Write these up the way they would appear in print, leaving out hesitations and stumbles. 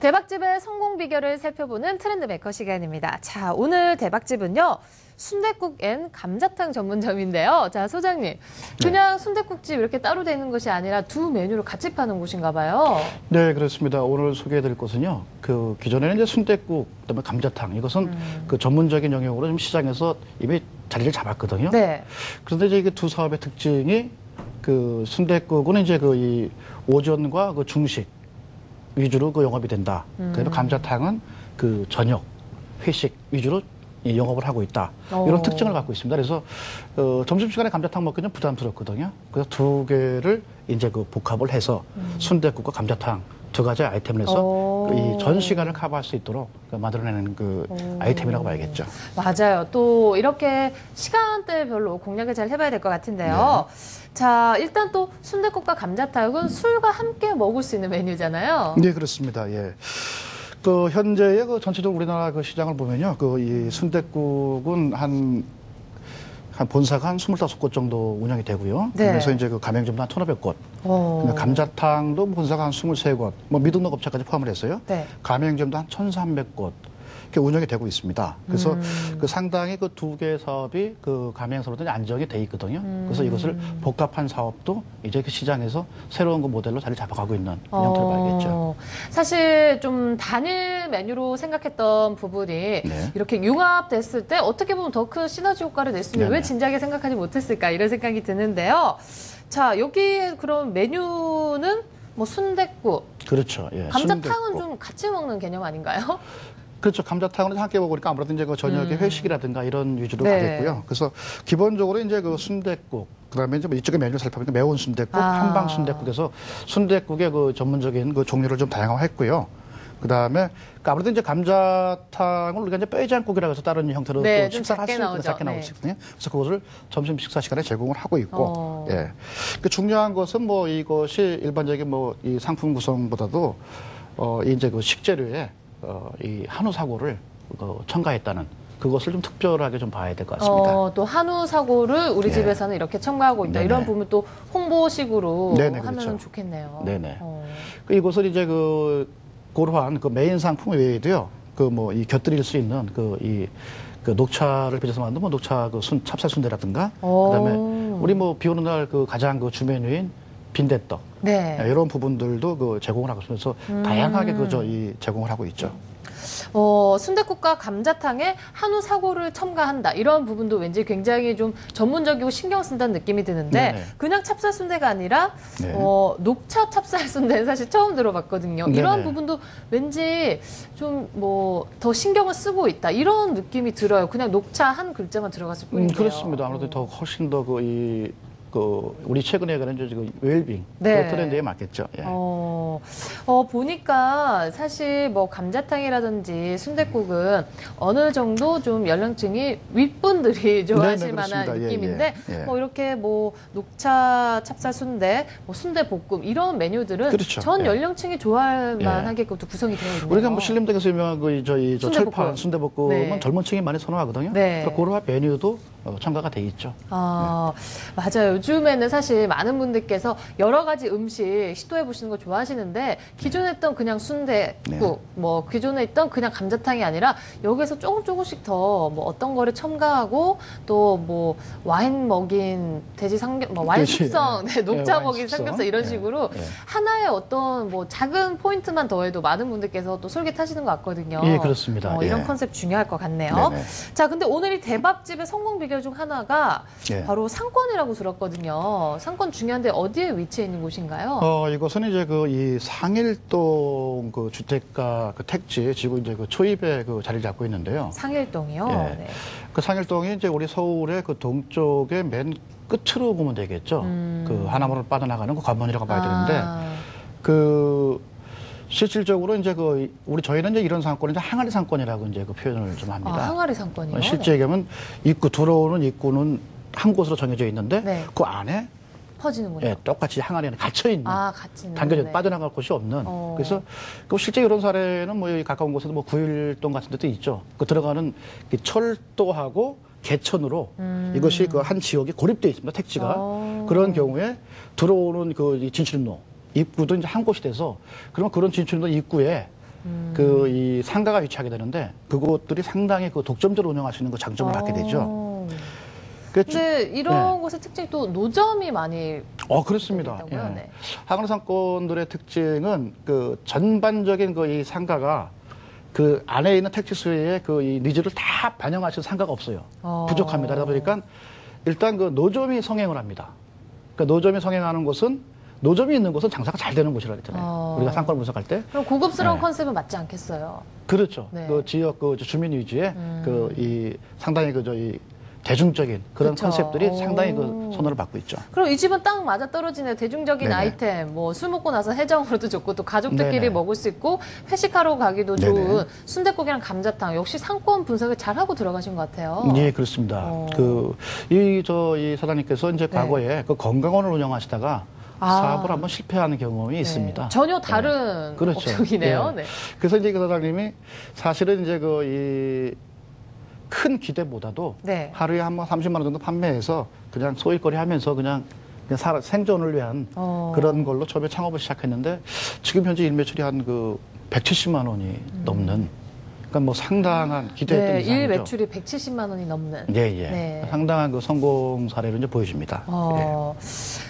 대박집의 성공 비결을 살펴보는 트렌드 메커 시간입니다. 자, 오늘 대박집은요. 순댓국 앤 감자탕 전문점인데요. 자, 소장님. 그냥 순댓국집 이렇게 따로 되는 것이 아니라 두 메뉴를 같이 파는 곳인가 봐요. 네, 그렇습니다. 오늘 소개해드릴 곳은요. 기존에는 이제 순댓국, 그다음에 감자탕. 이것은 그 전문적인 영역으로 좀 시장에서 이미 자리를 잡았거든요. 네. 그런데 이제 이게 두 사업의 특징이 그 순댓국은 이제 이 오전과 그 중식 위주로 그 영업이 된다. 그리고 감자탕은 그 저녁, 회식 위주로 영업을 하고 있다. 이런 특징을 갖고 있습니다. 그래서 점심시간에 감자탕 먹기는 부담스럽거든요. 그래서 두 개를 이제 그 복합을 해서 순댓국과 감자탕 두 가지 아이템을 해서 이 전 시간을 커버할 수 있도록 만들어내는 그 아이템이라고 봐야겠죠. 맞아요. 또 이렇게 시간대별로 공략을 잘 해봐야 될 것 같은데요. 네. 자, 일단 또 순댓국과 감자탕은 술과 함께 먹을 수 있는 메뉴잖아요. 네, 그렇습니다. 예. 현재의 전체적으로 우리나라 시장을 보면요. 이 순댓국은 한 본사가 한 25곳 정도 운영이 되고요. 네. 그래서 이제 가맹점도 한 1,500곳. 감자탕도 본사가 한 23곳. 미등록 업체까지 포함을 했어요. 네. 가맹점도 한 1,300곳. 이렇게 운영이 되고 있습니다. 그래서 상당히 그 두 개의 사업이 그 가맹사업으로 안정이 돼 있거든요. 그래서 이것을 복합한 사업도 이제 그 시장에서 새로운 그 모델로 자리 잡아가고 있는 형태로 봐야겠죠. 사실 좀 단일 메뉴로 생각했던 부분이 네. 이렇게 융합됐을 때 어떻게 보면 더 큰 시너지 효과를 냈으면 왜 진작에 생각하지 못했을까 이런 생각이 드는데요. 자, 여기 그럼 메뉴는 뭐 순댓국, 그렇죠. 예, 감자탕은 순댓국. 좀 같이 먹는 개념 아닌가요? 그렇죠. 감자탕은 함께 먹으니까 아무래도 이제 저녁에 회식이라든가 이런 위주로 네. 가겠고요. 그래서 기본적으로 이제 순댓국, 그다음에 이제 이쪽에 메뉴를 살펴보니까 매운 순댓국, 한방 순댓국에서 순댓국의 전문적인 종류를 좀 다양화했고요. 그다음에 아무래도 이제 감자탕을 우리가 이제 뼈해장국이라고 해서 다른 형태로 네, 또 식사를 할 수 있는 작게 나올 수 있거든요. 그래서 그것을 점심 식사 시간에 제공을 하고 있고, 예. 중요한 것은 이것이 일반적인 이 상품 구성보다도 이제 식재료에 이 한우 사고를 첨가했다는 그것을 좀 특별하게 좀 봐야 될 것 같습니다. 또 한우 사고를 우리 집에서는 이렇게 첨가하고 있다. 네네. 이런 부분 또 홍보식으로 네네, 하면 그렇죠. 좋겠네요. 네네. 이것을 이제 고루한 메인 상품 외에도요. 이 곁들일 수 있는 이 녹차를 비춰서 만든 녹차 찹쌀 순대라든가 그다음에 우리 비 오는 날 가장 주 메뉴인 빈대떡. 네. 이런 부분들도 제공을 하고 있어서 다양하게 제공을 하고 있죠. 순댓국과 감자탕에 한우 사고를 첨가한다. 이런 부분도 왠지 굉장히 좀 전문적이고 신경 쓴다는 느낌이 드는데 네네. 그냥 찹쌀 순대가 아니라 네. 녹차 찹쌀 순대는 사실 처음 들어봤거든요. 네네. 이런 부분도 왠지 좀 더 신경을 쓰고 있다. 이런 느낌이 들어요. 그냥 녹차 한 글자만 들어갔을 뿐인데요. 그렇습니다. 아무래도 더 훨씬 더 우리 최근에 가는 웰빙 네. 그 트렌드에 맞겠죠. 예. 보니까 사실 감자탕이라든지 순댓국은 어느 정도 좀 연령층이 윗분들이 좋아하실 만한 느낌인데 이렇게 녹차 찹쌀 순대, 순대볶음 이런 메뉴들은 그렇죠. 전 연령층이 좋아할 만하게끔 또 구성이 되어 있네요. 우리가 신림동에서 유명한 철판 순대볶음은 젊은 층이 많이 선호하거든요. 네. 그래서 그러한 메뉴도 첨가가 돼 있죠. 맞아요. 요즘에는 사실 많은 분들께서 여러 가지 음식 시도해 보시는 거 좋아하시는데 기존에 있던 그냥 순댓국, 기존에 있던 그냥 감자탕이 아니라 여기서 조금씩 더 어떤 거를 첨가하고 또 와인 먹인 돼지 삼겹, 와인 숙성, 녹차 먹인 삼겹살 이런 식으로 하나의 어떤 작은 포인트만 더해도 많은 분들께서 또 솔깃하시는 것 같거든요. 예, 그렇습니다. 이런 컨셉 중요할 것 같네요. 네네. 자, 근데 오늘 이 대박집의 성공 비결 중 하나가 바로 상권이라고 들었거든요. 상권 중요한데 어디에 위치해 있는 곳인가요? 이것은 이제 이 상일동 주택가 택지 지구 이제 초입에 자리를 잡고 있는데요. 상일동이요? 예. 네. 상일동이 이제 우리 서울의 동쪽의 맨 끝으로 보면 되겠죠. 하나문으로 빠져나가는 관문이라고 봐야 되는데 실질적으로 이제 저희는 이제 이런 상권을 항아리 상권이라고 이제 표현을 좀 합니다. 항아리 상권이요? 실제 얘기하면 들어오는 입구는 한 곳으로 정해져 있는데 그 안에 퍼지는군요. 똑같이 항아리 안에 갇혀 있는. 당겨져 빠져나갈 곳이 없는. 그래서 실제 이런 사례는 가까운 곳에도 구일동 같은 데도 있죠. 들어가는 철도하고 개천으로 이것이 한 지역에 고립되어 있습니다. 택지가. 그런 경우에 들어오는 진출로 입구도 이제 한 곳이 돼서 그러면 그런 진출로 입구에 그 이 상가가 위치하게 되는데 그곳들이 상당히 그 독점적으로 운영하시는 그 장점을 갖게 되죠. 근데 이런 곳의 특징이 또 노점이 많이 그렇습니다. 예. 네. 항로상권들의 특징은 그 전반적인 그 이 상가가 그 안에 있는 택지 수요의 그 이 니즈를 다 반영하시는 상가가 없어요. 부족합니다. 그러다 보니까 일단 그 노점이 성행을 합니다. 그러니까 노점이 성행하는 곳은 노점이 있는 곳은 장사가 잘 되는 곳이라 그랬잖아요. 우리가 상권을 분석할 때. 그럼 고급스러운 컨셉은 맞지 않겠어요? 그렇죠. 네. 그 지역 그 주민 위주의 그 이 상당히 그 저희 대중적인 그런 그쵸. 컨셉들이 상당히 그 선호를 받고 있죠. 그럼 이 집은 딱 맞아 떨어지네요. 대중적인 네네. 아이템, 뭐 술 먹고 나서 해장으로도 좋고 또 가족들끼리 네네. 먹을 수 있고 회식하러 가기도 네네. 좋은 순댓국이랑 감자탕 역시 상권 분석을 잘 하고 들어가신 것 같아요. 예, 그렇습니다. 이 사장님께서 이제 과거에 그 건강원을 운영하시다가 사업을 한번 실패하는 경험이 있습니다. 전혀 다른 그렇죠. 업종이네요. 예. 네. 그래서 이제 그 사장님이 사실은 이제 그 큰 기대보다도 네. 하루에 한 30만 원 정도 판매해서 그냥 소일거리 하면서 그냥 생존을 위한 그런 걸로 처음에 창업을 시작했는데 지금 현재 일매출이 한 그 170만 원이 넘는 그러니까 뭐 상당한 기대했던 네, 이상이죠. 일 매출이 170만 원이 넘는. 예, 예. 네. 상당한 그 성공 사례를 이제 보여줍니다.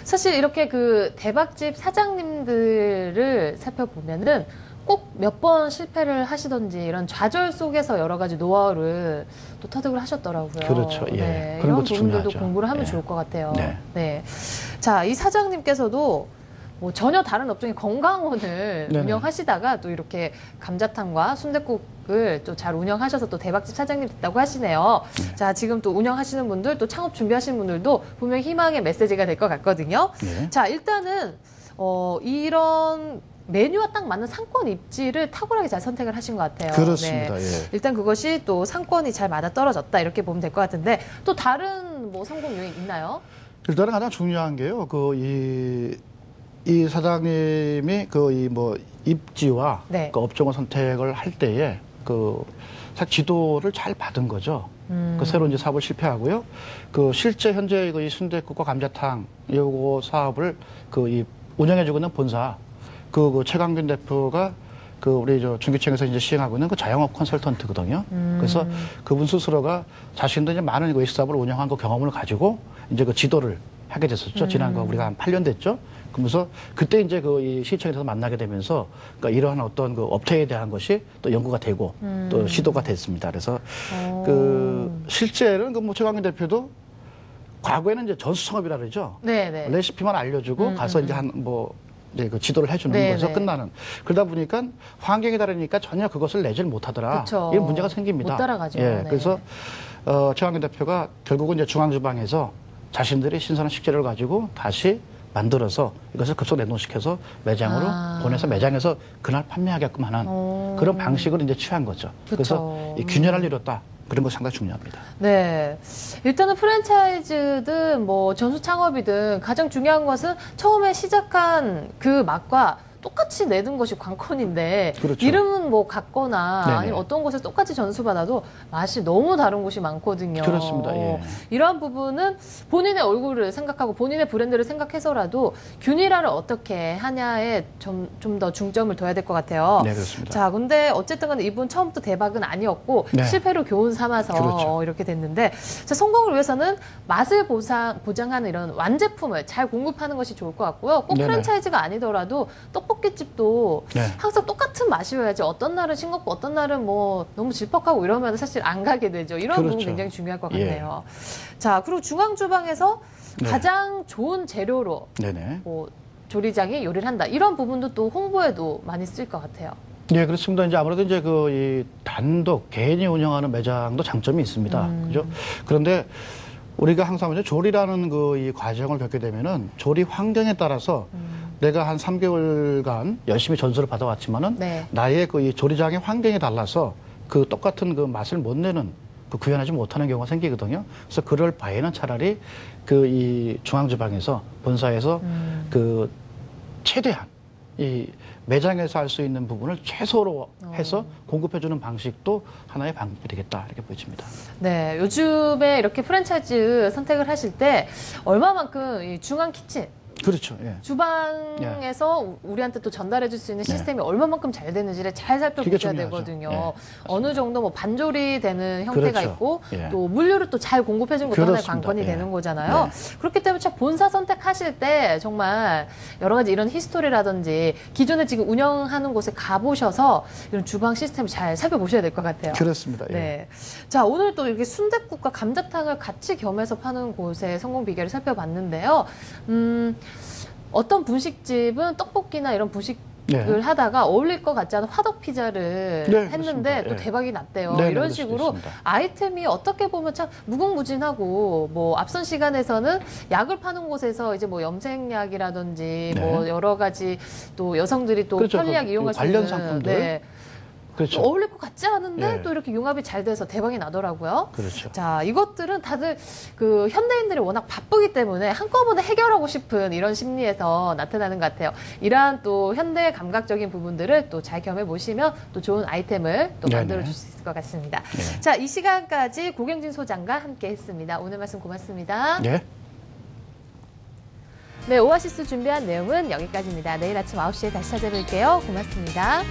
사실 이렇게 그 대박집 사장님들을 살펴보면은 꼭 몇 번 실패를 하시던지 이런 좌절 속에서 여러 가지 노하우를 또 터득을 하셨더라고요. 그렇죠. 예. 네, 그런 이런 것도 부분들도 중요하죠. 공부를 하면 예. 좋을 것 같아요. 네. 네. 자, 이 사장님께서도 뭐 전혀 다른 업종의 건강원을 네네. 운영하시다가 또 이렇게 감자탕과 순댓국을 또 잘 운영하셔서 또 대박집 사장님 됐다고 하시네요. 네. 자, 지금 또 운영하시는 분들 또 창업 준비하시는 분들도 분명 희망의 메시지가 될 것 같거든요. 네. 자, 일단은 이런 메뉴와 딱 맞는 상권 입지를 탁월하게 잘 선택을 하신 것 같아요. 그렇습니다. 네. 예. 일단 그것이 또 상권이 잘 맞아 떨어졌다 이렇게 보면 될 것 같은데 또 다른 뭐 성공 요인 있나요? 일단은 가장 중요한 게요. 이 사장님이 입지와 네. 그 업종을 선택을 할 때에 사실 지도를 잘 받은 거죠. 그 새로 이제 사업을 실패하고요. 실제 현재 이 순댓국과 감자탕 요거 사업을 이 운영해주고 있는 본사 최강균 대표가 우리 중기청에서 이제 시행하고 있는 자영업 컨설턴트거든요. 그래서 그분 스스로가 자신도 이제 많은 외식 사업을 운영한 경험을 가지고 이제 지도를 하게 됐었죠. 지난 우리가 한 8년 됐죠. 그러면서 그때 이제 이 시청에서 만나게 되면서 이러한 어떤 업태에 대한 것이 또 연구가 되고 또 시도가 됐습니다. 그래서 실제는 최강균 대표도 과거에는 이제 전수청업이라 그러죠. 네네. 레시피만 알려주고 가서 이제 그 지도를 해주는 네네. 거에서 끝나는. 그러다 보니까 환경이 다르니까 전혀 그것을 내지를 못하더라. 그쵸. 이런 문제가 생깁니다. 못 따라가죠. 예, 네. 그래서 최강균 대표가 결국은 이제 중앙주방에서 자신들이 신선한 식재료를 가지고 다시 만들어서 이것을 급속 냉동시켜서 매장으로 보내서 매장에서 그날 판매하게끔 하는 그런 방식으로 이제 취한 거죠. 그쵸. 그래서 이 균열을 이뤘다. 그런 거 상당히 중요합니다. 네. 일단은 프랜차이즈든 뭐 전수 창업이든 가장 중요한 것은 처음에 시작한 그 맛과 똑같이 내는 것이 관건인데 그렇죠. 이름은 뭐 같거나 네네. 아니면 어떤 곳에서 똑같이 전수받아도 맛이 너무 다른 곳이 많거든요. 그렇습니다. 예. 이러한 부분은 본인의 얼굴을 생각하고 본인의 브랜드를 생각해서라도 균일화를 어떻게 하냐에 좀 더 중점을 둬야 될 것 같아요. 네, 그렇습니다. 자, 근데 어쨌든 간에 이분 처음부터 대박은 아니었고 네. 실패로 교훈 삼아서 그렇죠. 이렇게 됐는데 자, 성공을 위해서는 맛을 보장하는 이런 완제품을 잘 공급하는 것이 좋을 것 같고요. 꼭 네네. 프랜차이즈가 아니더라도 떡볶이집도 네. 항상 똑같은 맛이어야지 어떤 날은 싱겁고 어떤 날은 뭐 너무 질퍽하고 이러면 사실 안 가게 되죠. 이런 부분 그렇죠. 굉장히 중요할 것 예. 같네요. 자, 그리고 중앙주방에서 네. 가장 좋은 재료로 네네. 뭐 조리장이 요리를 한다. 이런 부분도 또 홍보에도 많이 쓸 것 같아요. 네, 그렇습니다. 이제 아무래도 이제 이 단독 개인이 운영하는 매장도 장점이 있습니다. 그죠? 그런데 우리가 항상 이제 조리라는 이 과정을 겪게 되면은 조리 환경에 따라서 내가 한 3개월간 열심히 전수를 받아왔지만은 네. 나의 이 조리장의 환경이 달라서 똑같은 맛을 못 내는 구현하지 못하는 경우가 생기거든요. 그래서 그럴 바에는 차라리 이 중앙주방에서 본사에서 최대한 이 매장에서 할 수 있는 부분을 최소로 해서 공급해주는 방식도 하나의 방법이 되겠다 이렇게 보여집니다. 네, 요즘에 이렇게 프랜차이즈 선택을 하실 때 얼마만큼 이 중앙 키친 그렇죠. 예. 주방에서 우리한테 또 전달해 줄 수 있는 시스템이 얼마만큼 잘 되는지를 잘 살펴보셔야 되거든요. 예. 어느 정도 뭐 반조리 되는 형태가 그렇죠. 있고 예. 또 물류를 또 잘 공급해 준 것도 하나의 그렇습니다. 관건이 예. 되는 거잖아요. 네. 그렇기 때문에 참 본사 선택하실 때 정말 여러 가지 이런 히스토리라든지 기존에 지금 운영하는 곳에 가보셔서 이런 주방 시스템을 잘 살펴보셔야 될 것 같아요. 그렇습니다. 예. 네. 자, 오늘 또 이렇게 순댓국과 감자탕을 같이 겸해서 파는 곳의 성공 비결을 살펴봤는데요. 어떤 분식집은 떡볶이나 이런 분식을 하다가 어울릴 것 같지 않은 화덕 피자를 했는데 그렇습니다. 또 대박이 났대요. 네, 이런 그럴 수도 식으로 있습니다. 아이템이 어떻게 보면 참 무궁무진하고 뭐 앞선 시간에서는 약을 파는 곳에서 이제 뭐 염색약이라든지 뭐 여러 가지 또 여성들이 또 그렇죠. 편리하게 이용할 수 관련 있는 상품들. 그렇죠. 어울릴 것 같지 않은데 예. 또 이렇게 융합이 잘 돼서 대박이 나더라고요. 그렇죠. 자, 이것들은 다들 그 현대인들이 워낙 바쁘기 때문에 한꺼번에 해결하고 싶은 이런 심리에서 나타나는 것 같아요. 이러한 또 현대 감각적인 부분들을 또 잘 겸해 보시면 또 좋은 아이템을 또 만들어 줄 수 있을 것 같습니다. 네. 자, 이 시간까지 고경진 소장과 함께 했습니다. 오늘 말씀 고맙습니다. 예. 네, 오아시스 준비한 내용은 여기까지입니다. 내일 아침 9시에 다시 찾아뵐게요. 고맙습니다.